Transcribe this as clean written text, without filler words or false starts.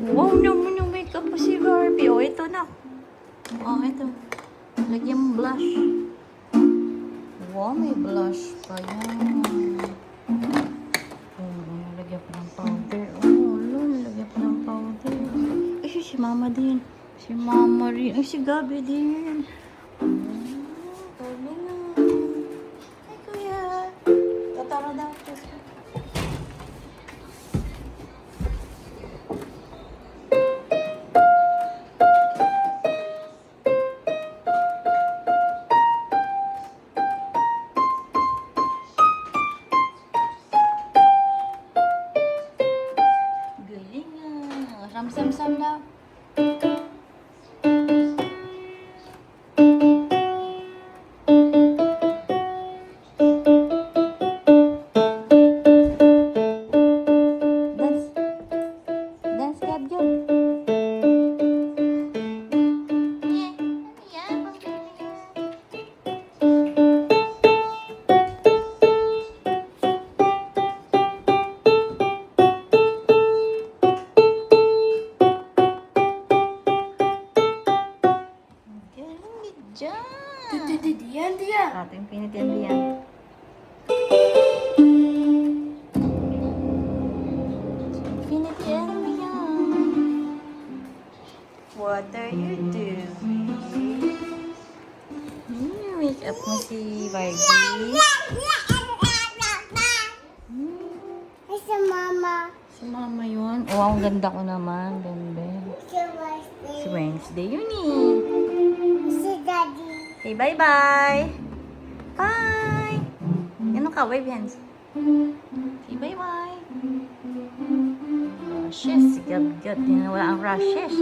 Wow naman yung makeup mo si Barbie. Oh, ito na. Oh, ito. Lagyan mo blush. Wow, may blush pa yan. Oh, nalagyan pa ng powder. Oh, nalagyan pa ng powder. Ay, si Mama din. Si Mama rin. Ay, si Gabi din. Gabi na. Ay, kuya. Tatara daw. Galing ah. Sam-sam-sam daw. Dance. Dance, Gab, Gab. Galing dyan. Diyan. Ating pinitindihan. Infinity and beyond. What are you doing? Make up mo si Barbie. Si Mama. Si Mama yun. Oh, ang ganda ko naman, Bembe. Si Wednesday yun eh. Si Daddy. Okay, bye-bye. Bye. Ano ka? Wave hands. Okay, bye-bye. Rashes. Gab-gab. Wala ang rashes.